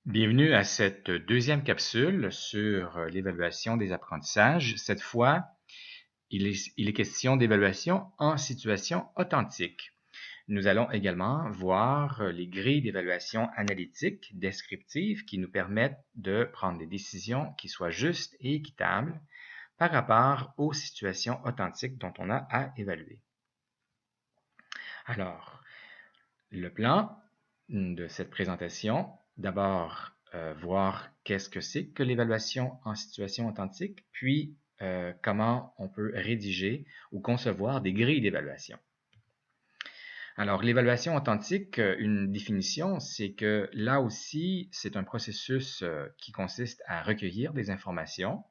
Bienvenue à cette deuxième capsule sur l'évaluation des apprentissages. Cette fois, il est question d'évaluation en situation authentique. Nous allons également voir les grilles d'évaluation analytique descriptives qui nous permettent de prendre des décisions qui soient justes et équitables par rapport aux situations authentiques dont on a à évaluer. Alors, le plan de cette présentation, d'abord voir qu'est-ce que c'est que l'évaluation en situation authentique, puis comment on peut rédiger ou concevoir des grilles d'évaluation. Alors, l'évaluation authentique, une définition, c'est que là aussi, c'est un processus qui consiste à recueillir des informations,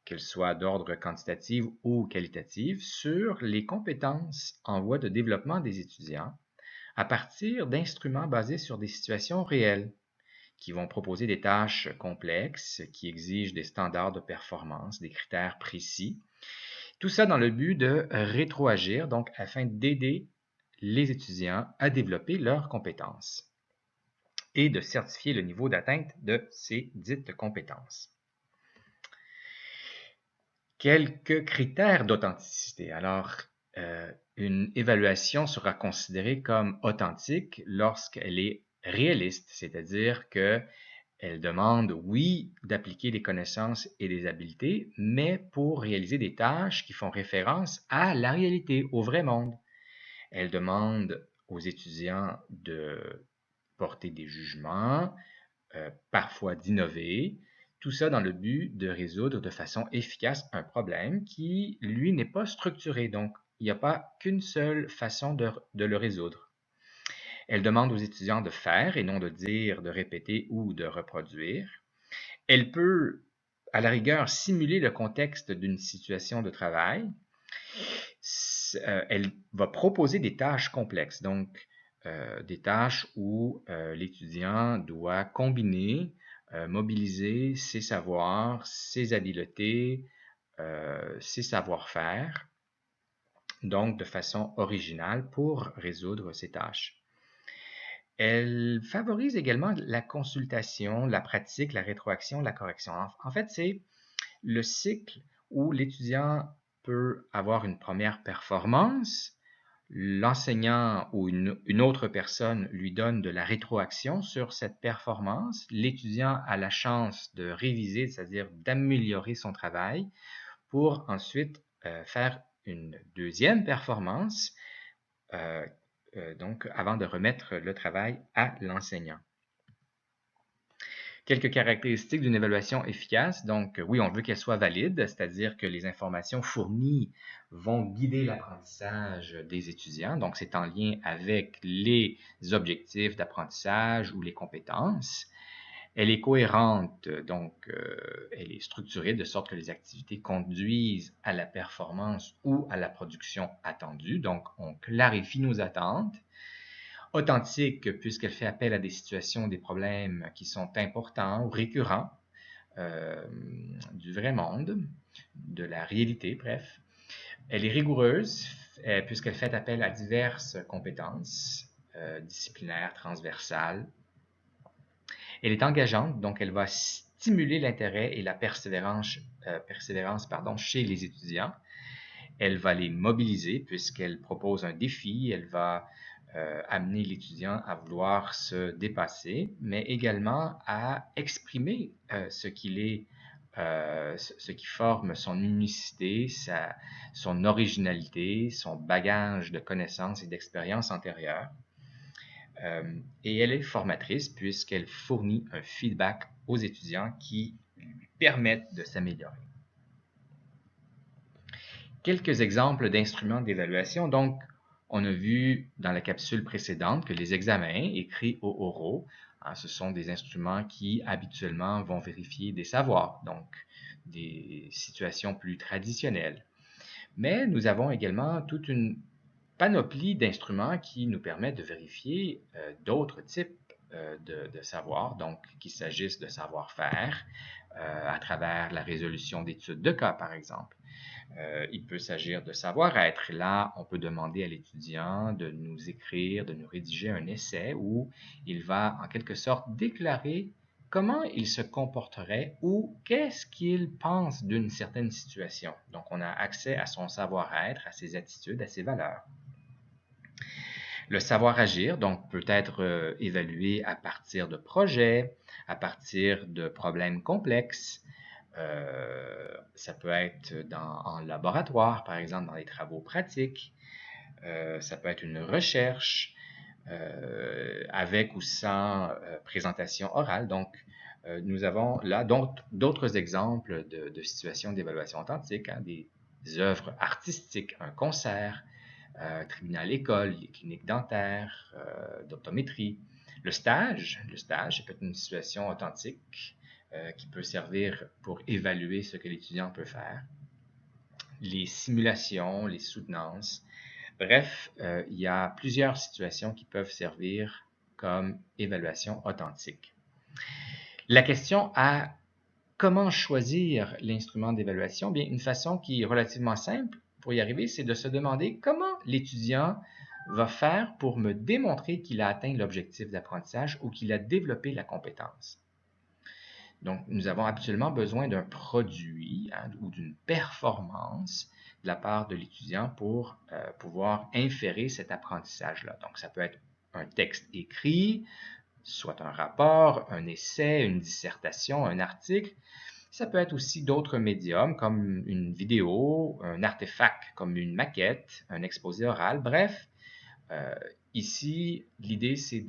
qu'elles soient d'ordre quantitatif ou qualitatif, sur les compétences en voie de développement des étudiants à partir d'instruments basés sur des situations réelles, qui vont proposer des tâches complexes, qui exigent des standards de performance, des critères précis. Tout ça dans le but de rétroagir, donc afin d'aider les étudiants à développer leurs compétences et de certifier le niveau d'atteinte de ces dites compétences. Quelques critères d'authenticité. Alors, une évaluation sera considérée comme authentique lorsqu'elle est réaliste, c'est-à-dire qu'elle demande, oui, d'appliquer des connaissances et des habiletés, mais pour réaliser des tâches qui font référence à la réalité, au vrai monde. Elle demande aux étudiants de porter des jugements, parfois d'innover, tout ça dans le but de résoudre de façon efficace un problème qui, lui, n'est pas structuré. Donc, il n'y a pas qu'une seule façon de le résoudre. Elle demande aux étudiants de faire et non de dire, de répéter ou de reproduire. Elle peut, à la rigueur, simuler le contexte d'une situation de travail. Elle va proposer des tâches complexes, donc des tâches où l'étudiant doit combiner, mobiliser ses savoirs, ses habiletés, ses savoir-faire, donc de façon originale pour résoudre ces tâches. Elle favorise également la consultation, la pratique, la rétroaction, la correction. En fait, c'est le cycle où l'étudiant peut avoir une première performance, l'enseignant ou une autre personne lui donne de la rétroaction sur cette performance, l'étudiant a la chance de réviser, c'est-à-dire d'améliorer son travail pour ensuite faire une deuxième performance, donc avant de remettre le travail à l'enseignant. Quelques caractéristiques d'une évaluation efficace. Donc, oui, on veut qu'elle soit valide, c'est-à-dire que les informations fournies vont guider l'apprentissage des étudiants. Donc, c'est en lien avec les objectifs d'apprentissage ou les compétences. Elle est cohérente, donc elle est structurée de sorte que les activités conduisent à la performance ou à la production attendue. Donc, on clarifie nos attentes. Authentique, puisqu'elle fait appel à des situations, des problèmes qui sont importants ou récurrents du vrai monde, de la réalité, bref. Elle est rigoureuse, puisqu'elle fait appel à diverses compétences disciplinaires, transversales. Elle est engageante, donc elle va stimuler l'intérêt et la persévérance chez les étudiants. Elle va les mobiliser puisqu'elle propose un défi, elle va amener l'étudiant à vouloir se dépasser, mais également à exprimer ce qu'il est, ce qui forme son unicité, son originalité, son bagage de connaissances et d'expériences antérieures. Et elle est formatrice puisqu'elle fournit un feedback aux étudiants qui lui permettent de s'améliorer. Quelques exemples d'instruments d'évaluation. Donc, on a vu dans la capsule précédente que les examens écrits ou oraux, ce sont des instruments qui habituellement vont vérifier des savoirs, donc des situations plus traditionnelles. Mais nous avons également toute une panoplie d'instruments qui nous permettent de vérifier d'autres types de savoirs, donc qu'il s'agisse de savoir-faire à travers la résolution d'études de cas, par exemple. Il peut s'agir de savoir-être. Là, on peut demander à l'étudiant de nous écrire, de nous rédiger un essai où il va en quelque sorte déclarer comment il se comporterait ou qu'est-ce qu'il pense d'une certaine situation. Donc, on a accès à son savoir-être, à ses attitudes, à ses valeurs. Le savoir-agir, donc, peut être évalué à partir de projets, à partir de problèmes complexes. Ça peut être en laboratoire, par exemple, dans les travaux pratiques. Ça peut être une recherche avec ou sans présentation orale. Donc, nous avons là d'autres exemples de situations d'évaluation authentique, hein, des œuvres artistiques, un concert, tribunal école, les cliniques dentaires, d'optométrie. Le stage, c'est peut-être une situation authentique qui peut servir pour évaluer ce que l'étudiant peut faire. Les simulations, les soutenances. Bref, il y a plusieurs situations qui peuvent servir comme évaluation authentique. La question à comment choisir l'instrument d'évaluation? Bien, une façon qui est relativement simple pour y arriver, c'est de se demander comment l'étudiant va faire pour me démontrer qu'il a atteint l'objectif d'apprentissage ou qu'il a développé la compétence. Donc, nous avons absolument besoin d'un produit ou d'une performance de la part de l'étudiant pour pouvoir inférer cet apprentissage-là. Donc, ça peut être un texte écrit, soit un rapport, un essai, une dissertation, un article. Ça peut être aussi d'autres médiums comme une vidéo, un artefact comme une maquette, un exposé oral. Bref, ici, l'idée, c'est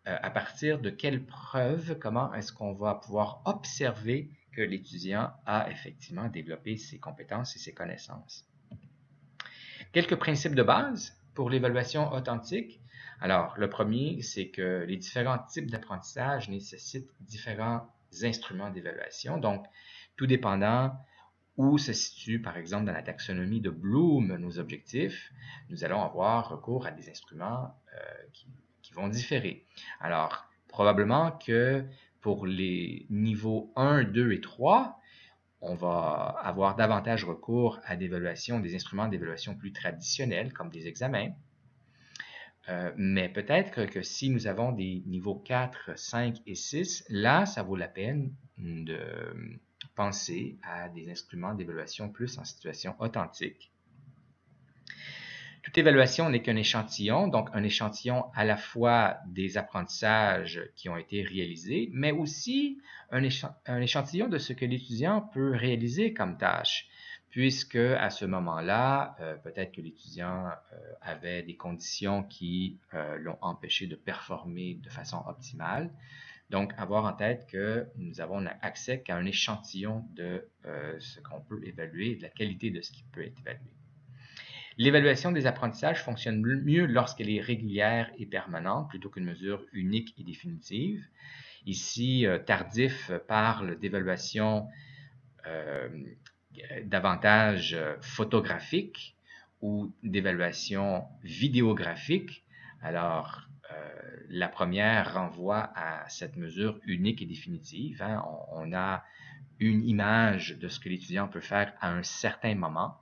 à partir de quelles preuves, comment est-ce qu'on va pouvoir observer que l'étudiant a effectivement développé ses compétences et ses connaissances. Quelques principes de base pour l'évaluation authentique. Alors, le premier, c'est que les différents types d'apprentissage nécessitent différents instruments d'évaluation. Donc, tout dépendant où se situe, par exemple, dans la taxonomie de Bloom, nos objectifs, nous allons avoir recours à des instruments qui vont différer. Alors, probablement que pour les niveaux 1, 2 et 3, on va avoir davantage recours à des instruments d'évaluation plus traditionnels, comme des examens. Mais peut-être que si nous avons des niveaux 4, 5 et 6, là, ça vaut la peine de penser à des instruments d'évaluation plus en situation authentique. Toute évaluation n'est qu'un échantillon, donc un échantillon à la fois des apprentissages qui ont été réalisés, mais aussi un échantillon de ce que l'étudiant peut réaliser comme tâche, puisque à ce moment-là, peut-être que l'étudiant avait des conditions qui l'ont empêché de performer de façon optimale. Donc, avoir en tête que nous avons accès qu'à un échantillon de ce qu'on peut évaluer, de la qualité de ce qui peut être évalué. L'évaluation des apprentissages fonctionne mieux lorsqu'elle est régulière et permanente plutôt qu'une mesure unique et définitive. Ici, Tardif parle d'évaluation davantage photographique ou d'évaluation vidéographique. Alors, la première renvoie à cette mesure unique et définitive. Hein. On a une image de ce que l'étudiant peut faire à un certain moment,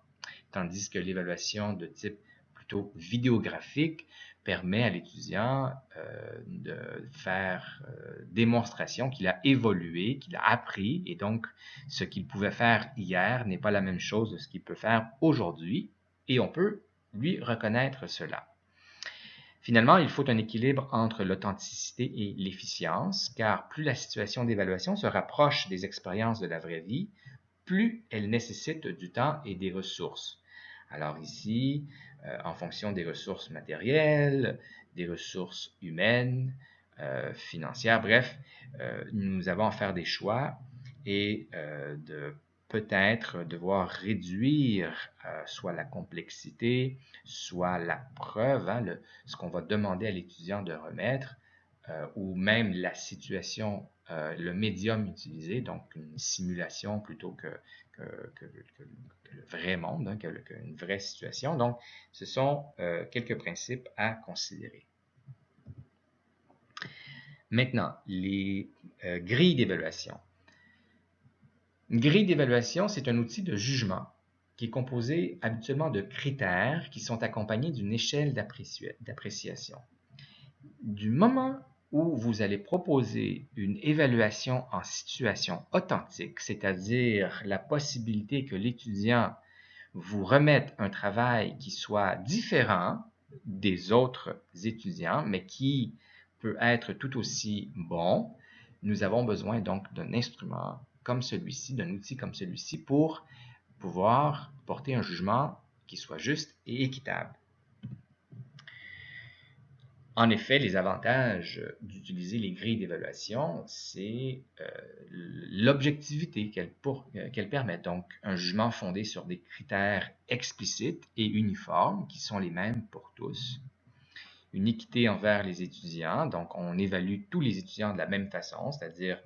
tandis que l'évaluation de type plutôt vidéographique permet à l'étudiant de faire démonstration qu'il a évolué, qu'il a appris, et donc ce qu'il pouvait faire hier n'est pas la même chose de ce qu'il peut faire aujourd'hui, et on peut lui reconnaître cela. Finalement, il faut un équilibre entre l'authenticité et l'efficience, car plus la situation d'évaluation se rapproche des expériences de la vraie vie, plus elle nécessite du temps et des ressources. Alors ici, en fonction des ressources matérielles, des ressources humaines, financières, bref, nous avons à faire des choix et de peut-être devoir réduire soit la complexité, soit la preuve, hein, ce qu'on va demander à l'étudiant de remettre, ou même la situation, le médium utilisé, donc une simulation plutôt que le vrai monde, hein, qu'une vraie situation. Donc, ce sont quelques principes à considérer. Maintenant, les grilles d'évaluation. Une grille d'évaluation, c'est un outil de jugement qui est composé habituellement de critères qui sont accompagnés d'une échelle d'appréciation. Du moment où vous allez proposer une évaluation en situation authentique, c'est-à-dire la possibilité que l'étudiant vous remette un travail qui soit différent des autres étudiants, mais qui peut être tout aussi bon. Nous avons besoin donc d'un instrument comme celui-ci, d'un outil comme celui-ci pour pouvoir porter un jugement qui soit juste et équitable. En effet, les avantages d'utiliser les grilles d'évaluation, c'est l'objectivité qu'elles permettent. Donc, un jugement fondé sur des critères explicites et uniformes qui sont les mêmes pour tous. Une équité envers les étudiants, donc on évalue tous les étudiants de la même façon, c'est-à-dire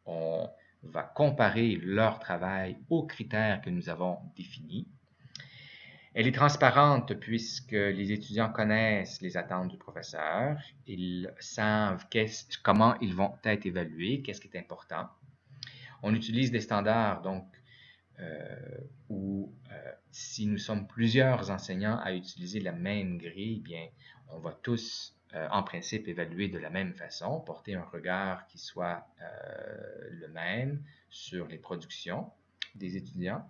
on va comparer leur travail aux critères que nous avons définis. Elle est transparente puisque les étudiants connaissent les attentes du professeur, ils savent comment ils vont être évalués, qu'est-ce qui est important. On utilise des standards, donc, où si nous sommes plusieurs enseignants à utiliser la même grille, bien, on va tous, en principe, évaluer de la même façon, porter un regard qui soit le même sur les productions des étudiants.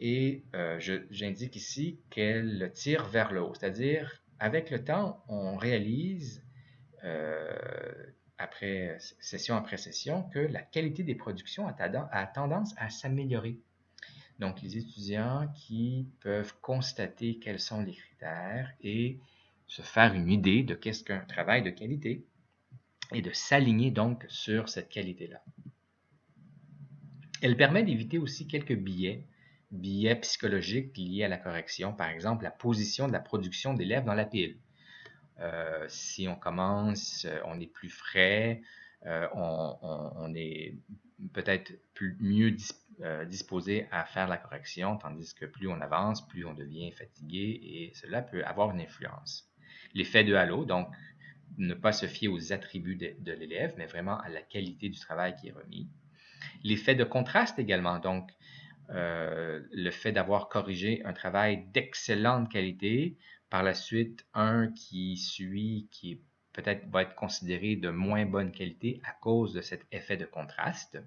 Et j'indique ici qu'elle tire vers le haut, c'est-à-dire avec le temps, on réalise, session après session, que la qualité des productions a tendance à s'améliorer. Donc, les étudiants qui peuvent constater quels sont les critères et se faire une idée de qu'est-ce qu'un travail de qualité et de s'aligner donc sur cette qualité-là. Elle permet d'éviter aussi quelques biais psychologiques liés à la correction, par exemple la position de la production d'élèves dans la pile. Si on commence, on est plus frais, on est peut-être mieux disposé à faire la correction, tandis que plus on avance, plus on devient fatigué et cela peut avoir une influence. L'effet de halo, donc ne pas se fier aux attributs de l'élève, mais vraiment à la qualité du travail qui est remis. L'effet de contraste également, donc le fait d'avoir corrigé un travail d'excellente qualité, par la suite un qui suit, qui peut-être va être considéré de moins bonne qualité à cause de cet effet de contraste.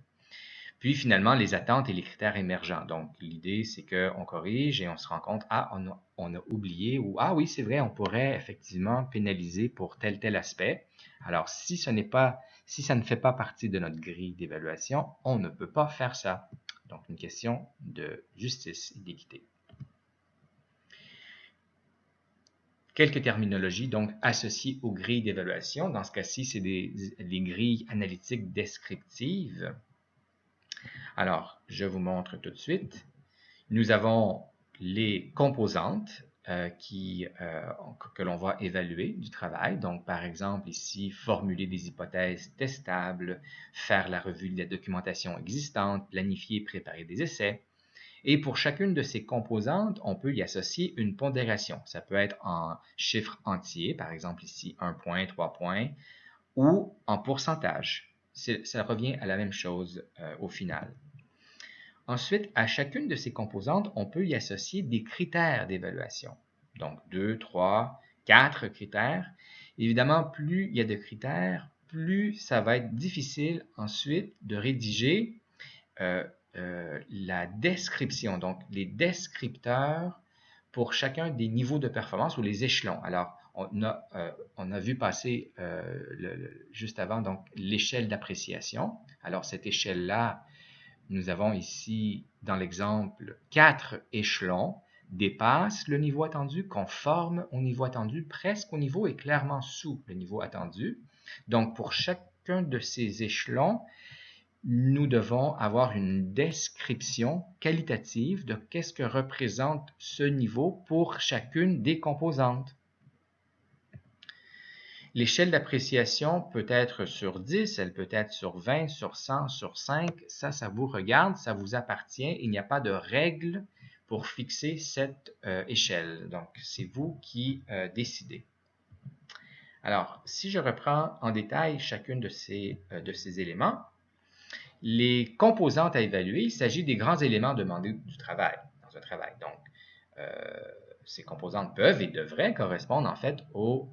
Puis finalement, les attentes et les critères émergents. Donc l'idée, c'est qu'on corrige et on se rend compte, on a oublié, ou ah oui, c'est vrai, on pourrait effectivement pénaliser pour tel aspect. Alors si ça ne fait pas partie de notre grille d'évaluation, on ne peut pas faire ça. Donc, une question de justice et d'équité. Quelques terminologies donc associées aux grilles d'évaluation. Dans ce cas-ci, c'est les grilles analytiques descriptives. Alors, je vous montre tout de suite. Nous avons les composantes que l'on va évaluer du travail. Donc, par exemple, ici, formuler des hypothèses testables, faire la revue de la documentation existante, planifier et préparer des essais. Et pour chacune de ces composantes, on peut y associer une pondération. Ça peut être en chiffres entiers, par exemple ici 1 point, 3 points, ou en pourcentage. Ça revient à la même chose au final. Ensuite, à chacune de ces composantes, on peut y associer des critères d'évaluation. Donc 2, 3, 4 critères. Évidemment, plus il y a de critères, plus ça va être difficile ensuite de rédiger la description, donc les descripteurs pour chacun des niveaux de performance ou les échelons. Alors, on a vu passer juste avant donc l'échelle d'appréciation. Alors, cette échelle-là, nous avons ici, dans l'exemple, 4 échelons, dépasse le niveau attendu, conforme au niveau attendu, presque au niveau et clairement sous le niveau attendu. Donc, pour chacun de ces échelons, nous devons avoir une description qualitative de qu'est-ce que représente ce niveau pour chacune des composantes. L'échelle d'appréciation peut être sur 10, elle peut être sur 20, sur 100, sur 5. Ça vous regarde, ça vous appartient. Il n'y a pas de règle pour fixer cette échelle. Donc, c'est vous qui décidez. Alors, si je reprends en détail chacune de ces éléments, les composantes à évaluer, il s'agit des grands éléments demandés du travail, dans un travail. Donc, ces composantes peuvent et devraient correspondre en fait aux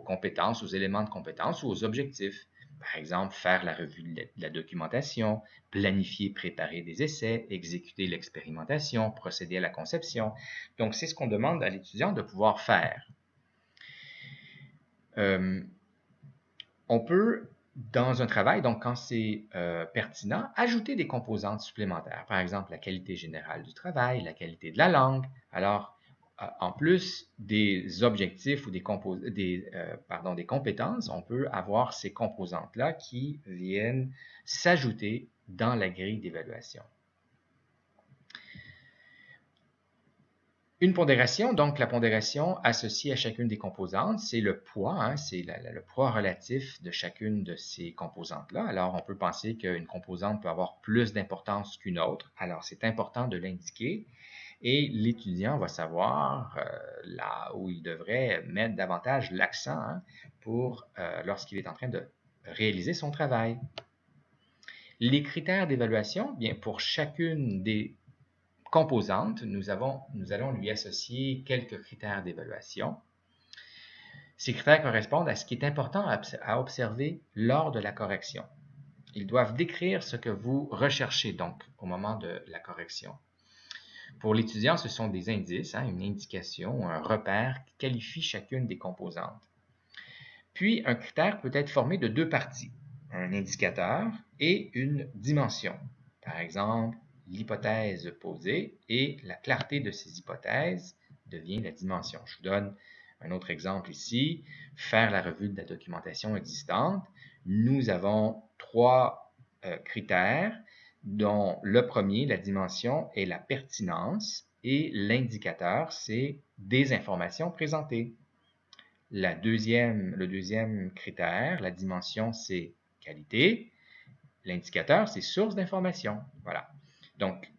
compétences, aux éléments de compétences ou aux objectifs. Par exemple, faire la revue de la documentation, planifier, préparer des essais, exécuter l'expérimentation, procéder à la conception. Donc, c'est ce qu'on demande à l'étudiant de pouvoir faire. On peut, dans un travail, donc quand c'est pertinent, ajouter des composantes supplémentaires. Par exemple, la qualité générale du travail, la qualité de la langue. Alors, en plus des objectifs ou des compétences, on peut avoir ces composantes-là qui viennent s'ajouter dans la grille d'évaluation. Une pondération, donc la pondération associée à chacune des composantes, c'est le poids, hein, c'est le poids relatif de chacune de ces composantes-là. Alors, on peut penser qu'une composante peut avoir plus d'importance qu'une autre. Alors, c'est important de l'indiquer et l'étudiant va savoir là où il devrait mettre davantage l'accent pour lorsqu'il est en train de réaliser son travail. Les critères d'évaluation, bien pour chacune des composantes, nous allons lui associer quelques critères d'évaluation. Ces critères correspondent à ce qui est important à observer lors de la correction. Ils doivent décrire ce que vous recherchez donc au moment de la correction. Pour l'étudiant, ce sont des indices, une indication, un repère qui qualifie chacune des composantes. Puis, un critère peut être formé de deux parties, un indicateur et une dimension. Par exemple, l'hypothèse posée et la clarté de ces hypothèses devient la dimension. Je vous donne un autre exemple ici, faire la revue de la documentation existante. Nous avons trois critères, dont le premier, la dimension, est la pertinence et l'indicateur, c'est des informations présentées. Le deuxième critère, la dimension, c'est qualité. L'indicateur, c'est source d'information. Voilà. Donc,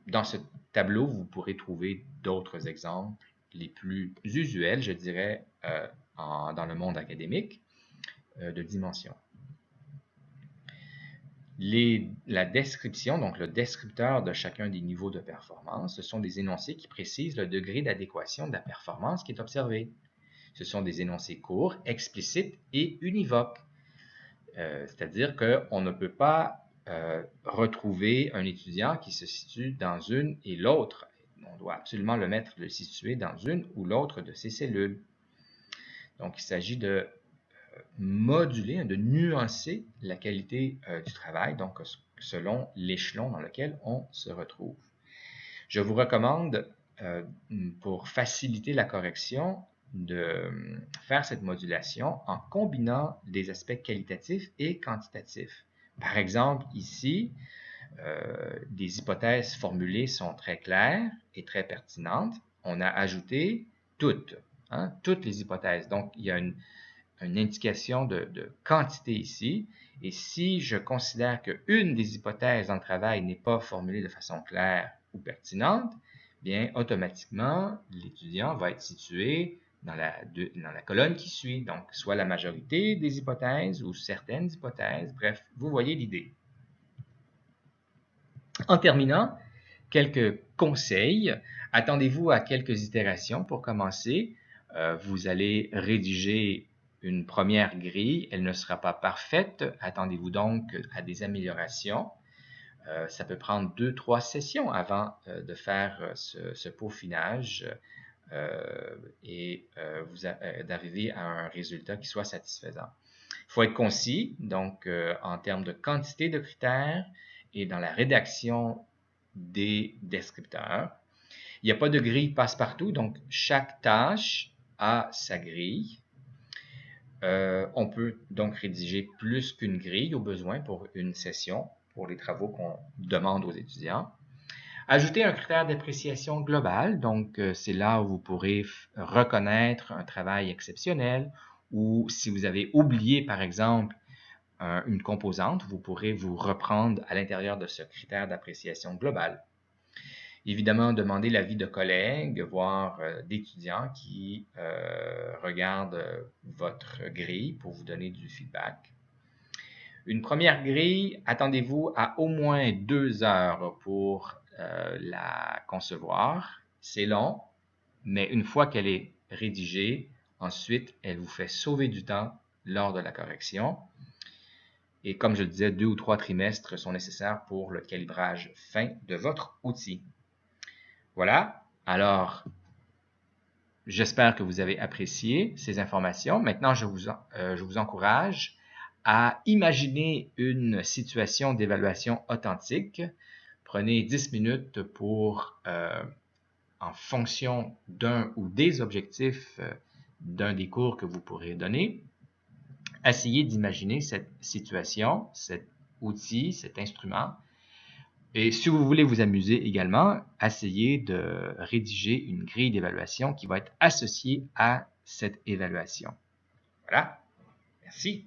dans ce tableau, vous pourrez trouver d'autres exemples, les plus usuels, je dirais, dans le monde académique, de dimension. La description, donc le descripteur de chacun des niveaux de performance, ce sont des énoncés qui précisent le degré d'adéquation de la performance qui est observée. Ce sont des énoncés courts, explicites et univoques. C'est-à-dire qu'on ne peut pas retrouver un étudiant qui se situe dans une et l'autre. On doit absolument le situer dans une ou l'autre de ces cellules. Donc, il s'agit de moduler, de nuancer la qualité du travail, donc selon l'échelon dans lequel on se retrouve. Je vous recommande, pour faciliter la correction, de faire cette modulation en combinant des aspects qualitatifs et quantitatifs. Par exemple, ici, des hypothèses formulées sont très claires et très pertinentes. On a ajouté toutes les hypothèses. Donc, il y a une indication de quantité ici. Et si je considère qu'une des hypothèses dans le travail n'est pas formulée de façon claire ou pertinente, bien, automatiquement, l'étudiant va être situé dans la colonne qui suit. Donc, soit la majorité des hypothèses ou certaines hypothèses. Bref, vous voyez l'idée. En terminant, quelques conseils. Attendez-vous à quelques itérations pour commencer. Vous allez rédiger une première grille. Elle ne sera pas parfaite. Attendez-vous donc à des améliorations. Ça peut prendre 2-3 sessions avant de faire ce peaufinage et d'arriver à un résultat qui soit satisfaisant. Il faut être concis, donc en termes de quantité de critères et dans la rédaction des descripteurs. Il n'y a pas de grille passe-partout, donc chaque tâche a sa grille. On peut donc rédiger plus qu'une grille au besoin pour une session, pour les travaux qu'on demande aux étudiants. Ajouter un critère d'appréciation globale, donc c'est là où vous pourrez reconnaître un travail exceptionnel ou si vous avez oublié par exemple une composante, vous pourrez vous reprendre à l'intérieur de ce critère d'appréciation globale. Évidemment, demander l'avis de collègues, voire d'étudiants qui regardent votre grille pour vous donner du feedback. Une première grille, attendez-vous à au moins 2 heures pour la concevoir. C'est long, mais une fois qu'elle est rédigée, ensuite, elle vous fait sauver du temps lors de la correction. Et comme je le disais, 2 ou 3 trimestres sont nécessaires pour le calibrage fin de votre outil. Voilà. Alors, j'espère que vous avez apprécié ces informations. Maintenant, je vous encourage à imaginer une situation d'évaluation authentique. Prenez 10 minutes pour, en fonction d'un ou des objectifs d'un des cours que vous pourrez donner, essayez d'imaginer cette situation, cet outil, cet instrument. Et si vous voulez vous amuser également, essayez de rédiger une grille d'évaluation qui va être associée à cette évaluation. Voilà. Merci.